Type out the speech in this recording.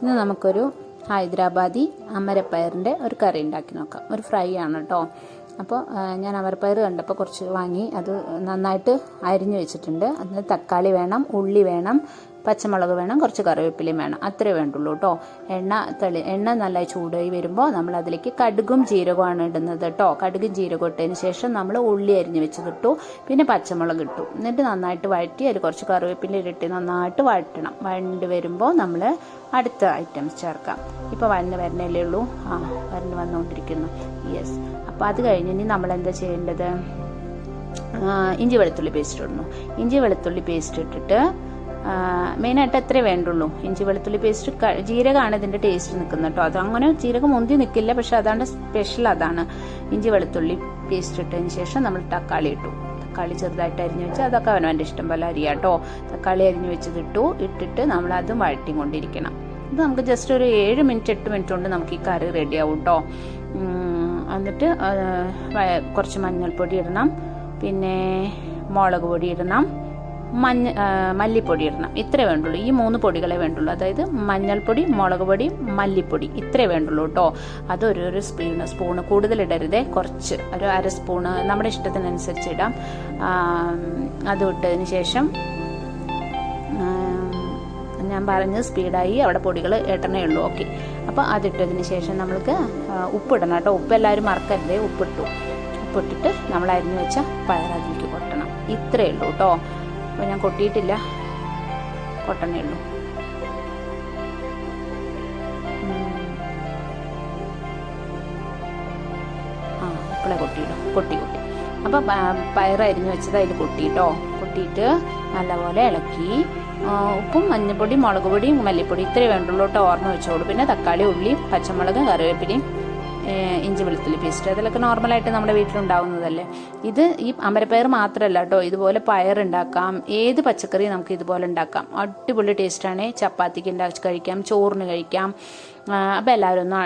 ഇന്ന് നമുക്കൊരു ഹൈദരാബാദി അമരപ്പയറിൻ്റെ ഒരു കറി ഉണ്ടാക്കി നോക്കാം. ഒരു ഫ്രൈ ആണ് കേട്ടോ. അപ്പോൾ ഞാൻ അമരപ്പയർ കണ്ടപ്പോൾ കുറച്ച് വാങ്ങി അത് നന്നായിട്ട് അരിഞ്ഞു വെച്ചിട്ടുണ്ട്. അതിന് തക്കാളി വേണം, ഉള്ളി വേണം, പച്ചമുളക് വേണം, കുറച്ച് കറിവേപ്പിലയും വേണം. അത്രേ വേണ്ടുള്ളൂ കേട്ടോ. എണ്ണ നല്ല ചൂടായി വരുമ്പോൾ നമ്മൾ അതിലേക്ക് കടുകും ജീരകമാണ് ഇടുന്നത് കേട്ടോ. കടുകും ജീരകം ഇട്ടതിന് ശേഷം നമ്മൾ ഉള്ളി അരിഞ്ഞ് വെച്ചതിട്ടു, പിന്നെ പച്ചമുളക് ഇട്ടു. എന്നിട്ട് നന്നായിട്ട് വഴറ്റി അതിൽ കുറച്ച് കറിവേപ്പില ഇട്ട് നന്നായിട്ട് വഴറ്റണം. വഴണ്ട് വരുമ്പോൾ നമ്മൾ അടുത്ത ഐറ്റംസ് ചേർക്കാം. ഇപ്പോൾ വരണല്ലേ ഉള്ളൂ. വന്നുകൊണ്ടിരിക്കുന്നു. യെസ്. അപ്പോൾ അത് കഴിഞ്ഞ് ഇനി നമ്മൾ എന്താ ചെയ്യേണ്ടത്? ഇഞ്ചി വെളുത്തുള്ളി പേസ്റ്റ് ഇടണം. ഇഞ്ചി വെളുത്തുള്ളി പേസ്റ്റ് ഇട്ടിട്ട് മെയിനായിട്ട് അത്രേ വേണ്ടുള്ളൂ. ഇഞ്ചി വെളുത്തുള്ളി പേസ്റ്റ്, ജീരകമാണ് ഇതിൻ്റെ ടേസ്റ്റ് നിൽക്കുന്നത് കേട്ടോ. അത് അങ്ങനെ ജീരകം മുന്തി നിൽക്കില്ല, പക്ഷെ അതാണ് സ്പെഷ്യൽ. അതാണ് ഇഞ്ചി വെളുത്തുള്ളി പേസ്റ്റ് ഇട്ടതിന് ശേഷം നമ്മൾ തക്കാളി ഇട്ടു. തക്കാളി ചെറുതായിട്ട് അരിഞ്ഞു വെച്ചാൽ അതൊക്കെ അവനവൻ്റെ ഇഷ്ടം പോലെ അരിയാം കേട്ടോ. തക്കാളി അരിഞ്ഞു ഇട്ടിട്ട് നമ്മളതും വഴറ്റിക്കൊണ്ടിരിക്കണം. ഇത് നമുക്ക് ജസ്റ്റ് ഒരു 7 മിനിറ്റ് 8 മിനിറ്റ് കൊണ്ട് നമുക്ക് ഈ കറി റെഡിയാവും കേട്ടോ. എന്നിട്ട് കുറച്ച് മഞ്ഞൾപ്പൊടി ഇടണം, പിന്നെ മുളക് പൊടി ഇടണം, മല്ലിപ്പൊടി ഇടണം. ഇത്രേ വേണ്ടുള്ളൂ. ഈ 3 പൊടികളെ വേണ്ടുള്ളൂ. അതായത് മഞ്ഞൾപ്പൊടി, മുളക് പൊടി, മല്ലിപ്പൊടി ഇത്രേ വേണ്ടുള്ളൂ കേട്ടോ. അത് ഒരു സ്പൂണ് കൂടുതൽ ഇടരുതേ, കുറച്ച് ഒരു 1/2 സ്പൂണ് നമ്മുടെ ഇഷ്ടത്തിനനുസരിച്ച് ഇടാം. അത് ഇട്ടതിന് ശേഷം ഞാൻ പറഞ്ഞത് സ്പീഡായി, അവിടെ പൊടികൾ ഇടണേ ഉള്ളൂ. ഓക്കെ. അപ്പോൾ അതിട്ടതിന് ശേഷം നമ്മൾക്ക് ഉപ്പിടണം കേട്ടോ. ഉപ്പ് എല്ലാവരും മറക്കരുതേ. ഉപ്പിട്ടിട്ട് നമ്മൾ അരിഞ്ഞു വെച്ച പയർ അതിലേക്ക് കൊട്ടണം. ഇത്രയേ ഉള്ളൂ കേട്ടോ. അപ്പോൾ ഞാൻ കൊട്ടിയിട്ടില്ല, കൊട്ടണേ ഉള്ളൂ. ഇപ്പോഴേ കൊട്ടി. അപ്പോൾ പയർ അരിഞ്ഞു വെച്ചത് അതിൽ കൊട്ടിയിട്ട് നല്ലപോലെ ഇളക്കി. ഉപ്പും മഞ്ഞൾപ്പൊടി, മുളക് പൊടിയും മല്ലിപ്പൊടി ഇത്രേ വേണ്ടുള്ളൂ കേട്ടോ. ഓർമ്മ വെച്ചോളൂ. പിന്നെ തക്കാളി, ഉള്ളി, പച്ചമുളക്, കറിവേപ്പിലയും ഇഞ്ചി വെളുത്തുള്ളി പേസ്റ്റ്, അതിലൊക്കെ നോർമലായിട്ട് നമ്മുടെ വീട്ടിലുണ്ടാവുന്നതല്ലേ. ഇത് ഈ അമരപ്പയർ മാത്രമല്ല കേട്ടോ, ഇതുപോലെ പയറുണ്ടാക്കാം. ഏത് പച്ചക്കറി നമുക്ക് ഇതുപോലെ ഉണ്ടാക്കാം. അടിപൊളി ടേസ്റ്റാണ്. ചപ്പാത്തിക്ക് ഉണ്ടാക്കി കഴിക്കാം, ചോറിന് കഴിക്കാം. അപ്പോൾ എല്ലാവരും ഒന്ന്